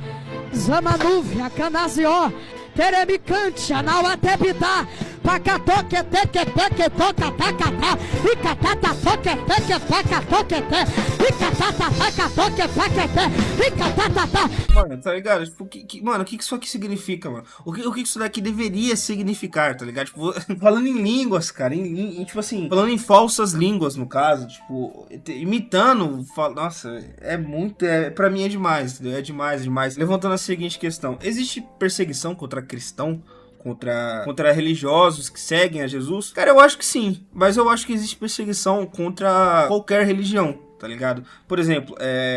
Zamanúvia, Canazió, Teremicantia, Nauatebidá, Mano, tá ligado? Tipo, mano, o que isso aqui significa, mano? O que isso daqui deveria significar, tá ligado? Tipo, falando em línguas, cara, tipo assim, falando em falsas línguas, no caso, tipo, imitando, nossa, pra mim é demais, entendeu? É demais. Levantando a seguinte questão: existe perseguição contra cristão? Contra religiosos que seguem a Jesus? Cara, eu acho que sim, mas eu acho que existe perseguição contra qualquer religião, tá ligado? Por exemplo,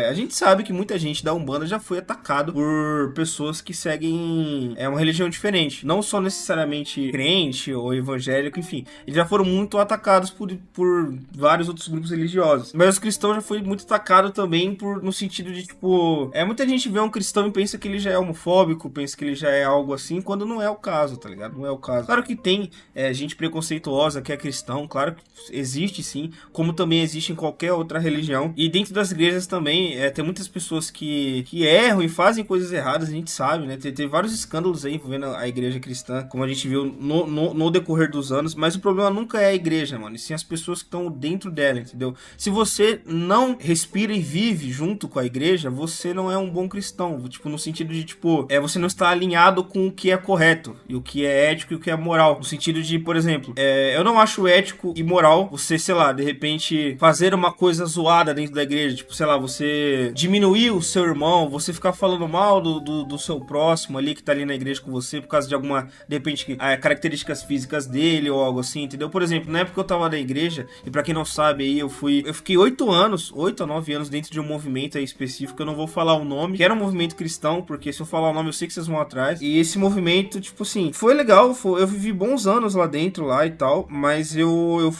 a gente sabe que muita gente da Umbanda já foi atacado por pessoas que seguem uma religião diferente. Não só necessariamente crente ou evangélico, enfim. Eles já foram muito atacados por vários outros grupos religiosos. Mas os cristãos já foi muito atacado também no sentido de, tipo... muita gente vê um cristão e pensa que ele já é homofóbico, pensa que ele já é algo assim, quando não é o caso, tá ligado? Não é o caso. Claro que tem gente preconceituosa que é cristão, claro que existe sim, como também existe em qualquer outra religião. E dentro das igrejas também, tem muitas pessoas que erram e fazem coisas erradas, a gente sabe, né? Tem vários escândalos aí envolvendo a igreja cristã, como a gente viu no decorrer dos anos, mas o problema nunca é a igreja, mano, e sim as pessoas que estão dentro dela, entendeu? Se você não respira e vive junto com a igreja, você não é um bom cristão, tipo, no sentido de, tipo, você não está alinhado com o que é correto, e o que é ético e o que é moral, no sentido de, por exemplo, eu não acho ético e moral você, sei lá, de repente, fazer uma coisa zoada dentro da igreja, tipo, sei lá, você diminuir o seu irmão, você ficar falando mal do seu próximo ali, que tá ali na igreja com você, por causa de alguma, de repente, características físicas dele, ou algo assim, entendeu? Por exemplo, na época que eu tava na igreja, e pra quem não sabe aí, eu fiquei 8 a 9 anos dentro de um movimento aí específico, eu não vou falar o nome, que era um movimento cristão, porque se eu falar o nome eu sei que vocês vão atrás, e esse movimento, tipo assim, foi legal, eu vivi bons anos lá dentro, lá e tal, mas eu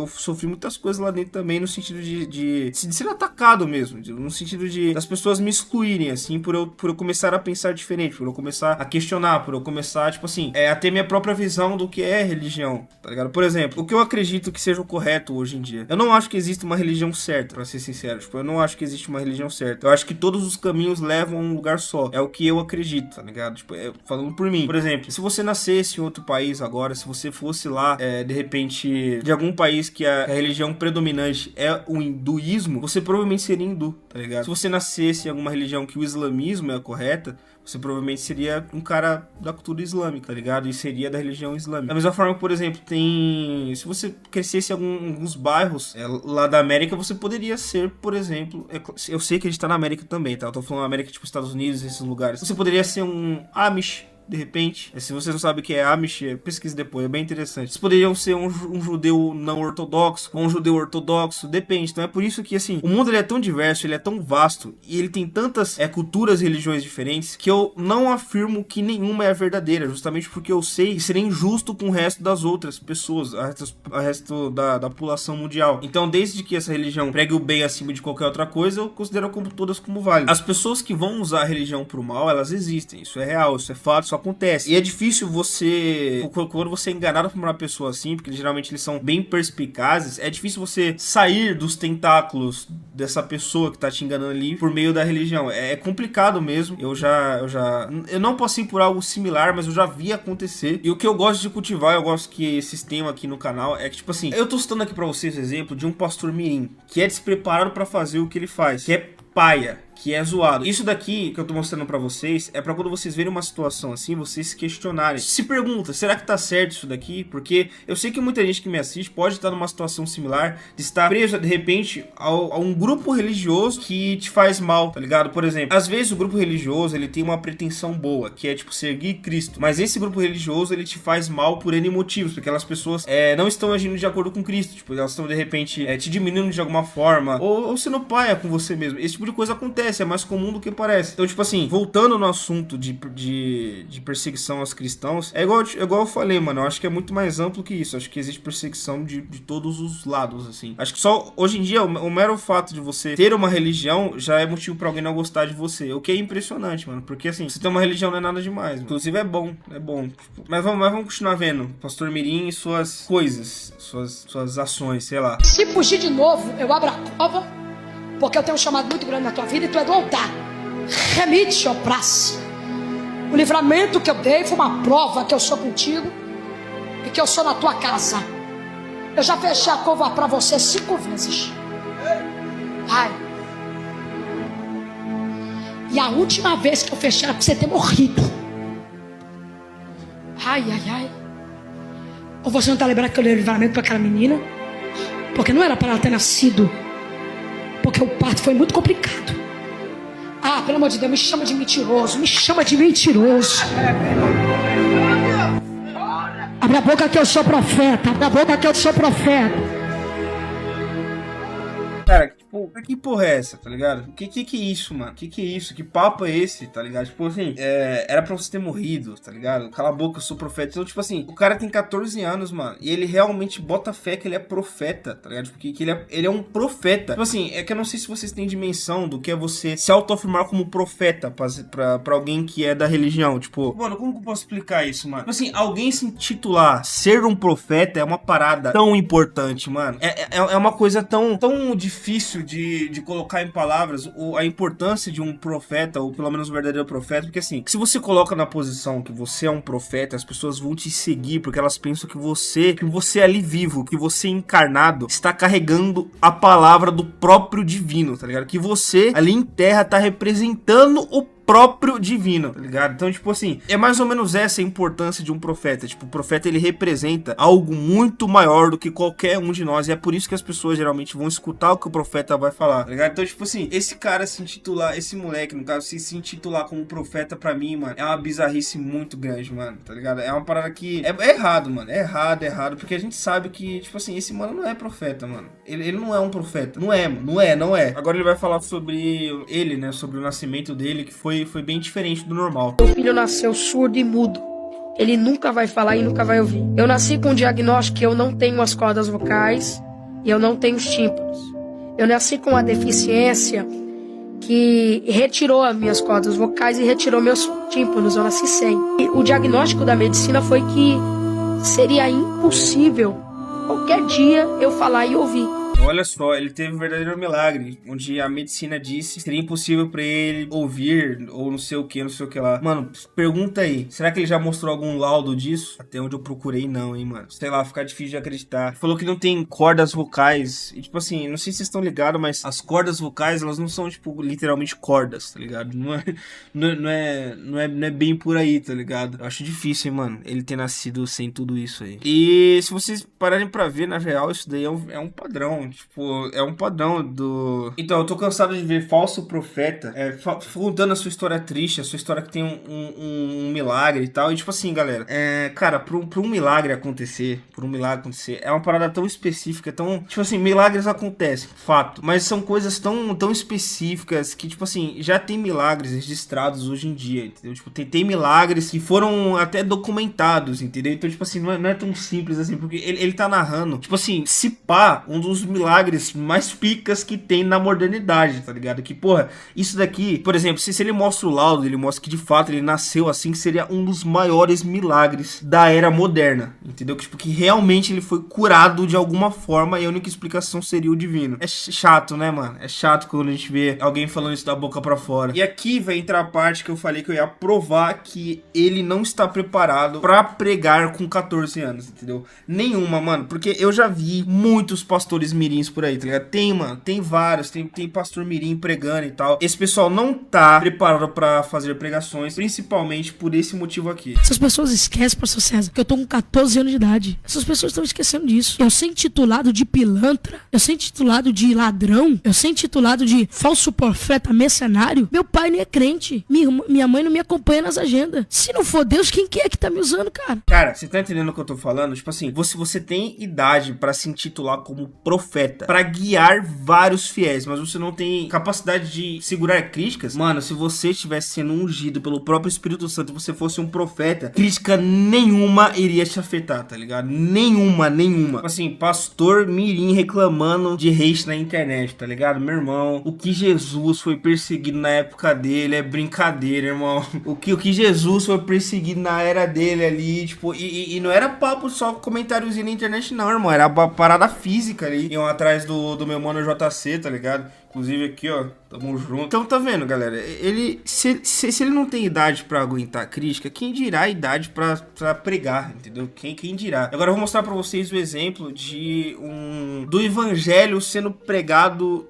sofri muitas coisas lá dentro também, no sentido de ser atacado mesmo, no sentido de das pessoas me excluírem, assim, por eu começar a pensar diferente, por eu começar a questionar, por eu começar, tipo assim, a ter minha própria visão do que é religião, tá ligado? Por exemplo, o que eu acredito que seja o correto hoje em dia, eu não acho que existe uma religião certa, pra ser sincero, tipo, eu não acho que existe uma religião certa, eu acho que todos os caminhos levam a um lugar só, é o que eu acredito, tá ligado? Tipo, falando por mim, por exemplo, se você nascesse em outro país agora, se você fosse lá, de repente, de algum país que a religião predominante é o hinduísmo, você provavelmente seria hindu, tá ligado? Se você nascesse em alguma religião que o islamismo é a correta, você provavelmente seria um cara da cultura islâmica, tá ligado? E seria da religião islâmica. Da mesma forma que, por exemplo, se você crescesse em alguns bairros lá da América, você poderia ser, por exemplo... Eu sei que a gente tá na América também, tá? Eu tô falando América, tipo Estados Unidos, esses lugares. Você poderia ser um Amish, de repente. Se vocês não sabem o que é Amish, pesquise depois, é bem interessante. Vocês poderiam ser um judeu não ortodoxo, ou um judeu ortodoxo, depende. Então é por isso que, assim, o mundo ele é tão diverso, ele é tão vasto, e ele tem tantas culturas e religiões diferentes, que eu não afirmo que nenhuma é verdadeira, justamente porque eu sei que seria injusto com o resto das outras pessoas, o resto da população mundial. Então, desde que essa religião pregue o bem acima de qualquer outra coisa, eu considero todas como válidas. As pessoas que vão usar a religião pro mal, elas existem, isso é real, isso é fato, isso acontece. E é difícil quando você é enganado por uma pessoa assim, porque geralmente eles são bem perspicazes, é difícil você sair dos tentáculos dessa pessoa que tá te enganando ali por meio da religião. É complicado mesmo. Eu não passei por algo similar, mas eu já vi acontecer. E o que eu gosto de cultivar, eu gosto que esse sistema aqui no canal é que, tipo assim, eu tô citando aqui pra vocês o exemplo de um pastor mirim, que é despreparado pra fazer o que ele faz, que é paia, que é zoado. Isso daqui que eu tô mostrando pra vocês é pra quando vocês verem uma situação assim, vocês se questionarem. Se pergunta, será que tá certo isso daqui? Porque eu sei que muita gente que me assiste pode estar numa situação similar, de estar preso de repente a um grupo religioso que te faz mal, tá ligado? Por exemplo, às vezes o grupo religioso ele tem uma pretensão boa, que é tipo seguir Cristo, mas esse grupo religioso ele te faz mal por N motivos, porque aquelas pessoas não estão agindo de acordo com Cristo, tipo, elas estão de repente te diminuindo de alguma forma, ou sendo paia com você mesmo. Esse tipo de coisa acontece, é mais comum do que parece. Então, tipo assim, voltando no assunto de perseguição aos cristãos, é igual eu falei, mano, eu acho que é muito mais amplo que isso. Eu acho que existe perseguição de todos os lados, assim. Acho que só, hoje em dia, o mero fato de você ter uma religião já é motivo pra alguém não gostar de você, o que é impressionante, mano, porque assim, você ter uma religião não é nada demais, mano. Inclusive é bom. Tipo, mas vamos continuar vendo Pastor Mirim e suas coisas, suas ações, sei lá. Se fugir de novo, eu abro a cova, porque eu tenho um chamado muito grande na tua vida e tu é do altar. Remite, ó praça. O livramento que eu dei foi uma prova que eu sou contigo e que eu sou na tua casa. Eu já fechei a cova pra você 5 vezes. Ai. E a última vez que eu fechei era pra você ter morrido. Ai. Ou você não tá lembrando que eu dei o livramento pra aquela menina? Porque não era para ela ter nascido, porque o parto foi muito complicado. Ah, pelo amor de Deus, me chama de mentiroso. Abre a boca que eu sou profeta. Cara, tipo, que porra é essa, tá ligado? Que é isso, mano? Que é isso? Que papo é esse, tá ligado? Tipo assim, era pra você ter morrido, tá ligado? Cala a boca, eu sou profeta. Então, tipo assim, o cara tem 14 anos, mano, e ele realmente bota fé que ele é profeta, tá ligado? Tipo, que ele é um profeta. Tipo assim, é que eu não sei se vocês têm dimensão do que é você se autoafirmar como profeta pra alguém que é da religião. Tipo, mano, como que eu posso explicar isso, mano? Tipo assim, alguém se intitular ser um profeta é uma parada tão importante, mano. É uma coisa tão difícil de colocar em palavras a importância de um profeta, ou pelo menos um verdadeiro profeta, porque assim, se você coloca na posição que você é um profeta, as pessoas vão te seguir porque elas pensam que você é ali vivo, que você encarnado está carregando a palavra do próprio divino, tá ligado? Que você ali em terra tá representando o próprio divino, tá ligado? Então, tipo assim, é mais ou menos essa a importância de um profeta. Tipo, o profeta, ele representa algo muito maior do que qualquer um de nós, e é por isso que as pessoas geralmente vão escutar o que o profeta vai falar, tá ligado? Então, tipo assim, esse cara se intitular, esse moleque, no caso, se intitular como profeta, pra mim, mano, é uma bizarrice muito grande, mano, tá ligado? É uma parada que é errado, mano, é errado, porque a gente sabe que, tipo assim, esse mano não é profeta, mano. Ele não é um profeta, não é, mano, não é. Agora ele vai falar sobre ele, né, sobre o nascimento dele, que foi bem diferente do normal. Meu filho nasceu surdo e mudo. Ele nunca vai falar e nunca vai ouvir. Eu nasci com um diagnóstico que eu não tenho as cordas vocais e eu não tenho os tímpanos. Eu nasci com uma deficiência que retirou as minhas cordas vocais e retirou meus tímpanos. Eu nasci sem. E o diagnóstico da medicina foi que seria impossível qualquer dia eu falar e ouvir. Olha só, ele teve um verdadeiro milagre, onde a medicina disse que seria impossível pra ele ouvir, ou não sei o que lá. Mano, pergunta aí, será que ele já mostrou algum laudo disso? Até onde eu procurei, não, hein, mano. Sei lá, fica difícil de acreditar. Ele falou que não tem cordas vocais, e tipo assim, não sei se vocês estão ligados, mas as cordas vocais, elas não são, tipo, literalmente cordas, tá ligado? Não é bem por aí, tá ligado? Eu acho difícil, hein, mano, ele ter nascido sem tudo isso aí. E se vocês pararem pra ver, na real, isso daí é um padrão. Tipo, é um padrão do... Então, eu tô cansado de ver falso profeta contando a sua história triste, a sua história que tem um milagre e tal. E tipo assim, galera, cara, pra um milagre acontecer, é uma parada tão específica, tão... Tipo assim, milagres acontecem, fato. Mas são coisas tão específicas que, tipo assim, já tem milagres registrados hoje em dia, entendeu? Tipo, tem milagres que foram até documentados, entendeu? Então, tipo assim, não é tão simples assim, porque ele tá narrando, tipo assim, se pá, um dos milagres mais picas que tem na modernidade, tá ligado? Que, porra, isso daqui, por exemplo, se ele mostra o laudo, ele mostra que de fato ele nasceu assim, que seria um dos maiores milagres da era moderna, entendeu? Que, tipo, que realmente ele foi curado de alguma forma e a única explicação seria o divino. É chato, né, mano? É chato quando a gente vê alguém falando isso da boca pra fora. E aqui vai entrar a parte que eu falei que eu ia provar que ele não está preparado pra pregar com 14 anos, entendeu? Nenhuma, mano, porque eu já vi muitos pastores mirins por aí, tá ligado? Tem, mano, tem vários, tem pastor mirim pregando e tal. Esse pessoal não tá preparado pra fazer pregações, principalmente por esse motivo aqui. Essas pessoas esquecem, pastor César, que eu tô com 14 anos de idade. Essas pessoas estão esquecendo disso. Eu ser intitulado de pilantra, eu ser intitulado de ladrão, eu ser intitulado de falso profeta mercenário. Meu pai não é crente, minha mãe não me acompanha nas agendas. Se não for Deus, quem que é que tá me usando, cara? Cara, você tá entendendo o que eu tô falando? Tipo assim, você tem idade pra se intitular como profeta, pra guiar vários fiéis, mas você não tem capacidade de segurar críticas. Mano, se você estivesse sendo ungido pelo próprio Espírito Santo e você fosse um profeta, crítica nenhuma iria te afetar, tá ligado? Nenhuma. Tipo assim, pastor mirim reclamando de hate na internet, tá ligado? Meu irmão, o que Jesus foi perseguido na época dele é brincadeira, irmão. O que Jesus foi perseguido na era dele ali, tipo, e não era papo só comentáriozinho na internet, não, irmão. Era parada física ali. Iam atrás do meu mano JC, tá ligado? Inclusive aqui, ó, tamo junto. Então tá vendo, galera, ele se ele não tem idade pra aguentar a crítica, quem dirá a idade pra pregar, entendeu? Quem dirá? Agora eu vou mostrar pra vocês o exemplo do evangelho sendo pregado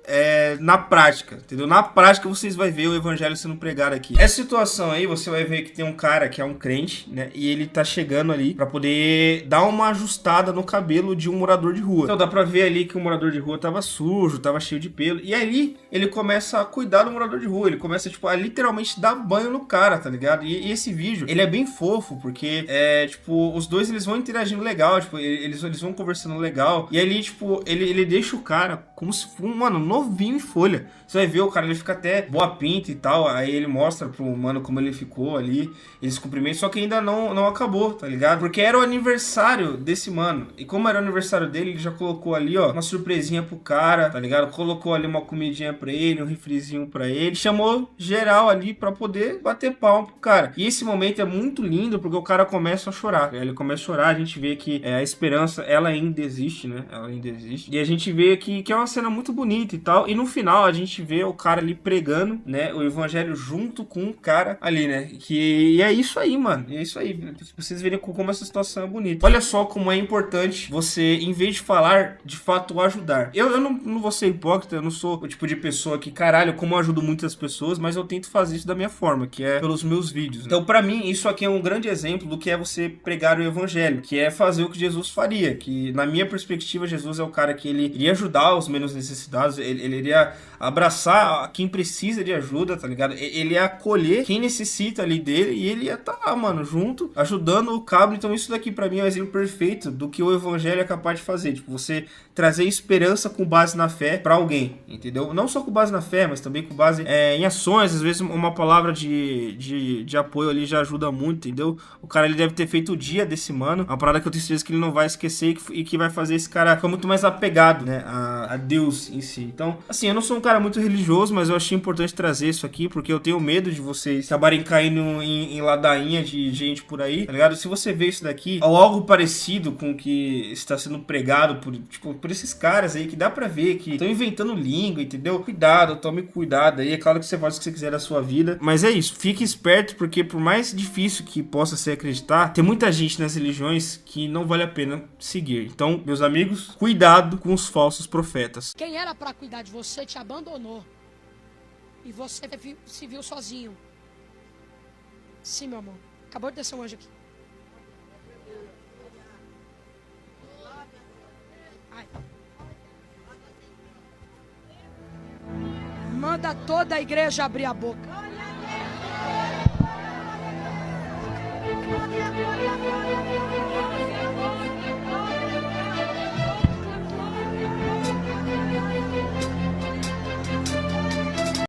na prática, entendeu? Na prática vocês vão ver o evangelho sendo pregado aqui. Essa situação aí, você vai ver que tem um cara que é um crente, né? E ele tá chegando ali pra poder dar uma ajustada no cabelo de um morador de rua. Então dá pra ver ali que o morador de rua tava sujo, tava cheio de pelo. E aí ele começa a cuidar do morador de rua, ele começa, tipo, a literalmente dar banho no cara, tá ligado? E esse vídeo, ele é bem fofo, porque, tipo, os dois, eles vão interagindo legal, tipo, eles vão conversando legal, e ali, tipo, ele deixa o cara como se fosse, mano, novinho em folha. Você vai ver o cara, ele fica até boa pinta e tal, aí ele mostra pro mano como ele ficou ali, eles cumprimentam, só que ainda não acabou, tá ligado? Porque era o aniversário desse mano, e como era o aniversário dele, ele já colocou ali, ó, uma surpresinha pro cara, tá ligado? Colocou ali uma comidinha pra ele, um refrizinho pra ele, chamou geral ali pra poder bater palma pro cara. E esse momento é muito lindo, porque o cara começa a chorar, ele começa a chorar, a gente vê que a esperança, ela ainda existe, né? Ela ainda existe. E a gente vê que é uma cena muito bonita e tal, e no final a gente vê o cara ali pregando, né, o evangelho junto com o cara ali, né, e é isso aí, mano, é isso aí, pra vocês verem como essa situação é bonita. Olha só como é importante você, em vez de falar, de fato ajudar. Eu não vou ser hipócrita, eu não sou o tipo de pessoa que, caralho, como eu ajudo muitas pessoas, mas eu tento fazer isso da minha forma, que é pelos meus vídeos. Então, pra mim, isso aqui é um grande exemplo do que é você pregar o evangelho, que é fazer o que Jesus faria, que na minha perspectiva, Jesus é o cara que ele iria ajudar os menos necessitados, ele iria abraçar quem precisa de ajuda, tá ligado? Ele ia acolher quem necessita ali dele e ele ia estar lá, mano, junto, ajudando o cabra. Então isso daqui pra mim é um exemplo perfeito do que o evangelho é capaz de fazer, tipo, você trazer esperança com base na fé pra alguém, entendeu? Não só com base na fé, mas também com base em ações. Às vezes uma palavra de apoio ali já ajuda muito, entendeu? O cara, ele deve ter feito o dia desse mano, uma parada que eu tenho certeza que ele não vai esquecer e que vai fazer esse cara ficar muito mais apegado, né, a Deus em si. Então, assim, eu não sou um cara muito religioso, mas eu achei importante trazer isso aqui, porque eu tenho medo de vocês acabarem caindo em ladainha de gente por aí, tá ligado? Se você vê isso daqui, ou algo parecido com o que está sendo pregado por esses caras aí, que dá pra ver que estão inventando língua, entendeu? Cuidado, tome cuidado aí. É claro que você faz o que você quiser da sua vida, mas é isso, fique esperto, porque por mais difícil que possa ser acreditar, tem muita gente nas religiões que não vale a pena seguir. Então, meus amigos, cuidado com os falsos profetas. Quem era pra cuidar de você te abandonou. E você se viu sozinho. Sim, meu amor. Acabou de descer um anjo aqui. Ai. Manda toda a igreja abrir a boca. Glória a Deus.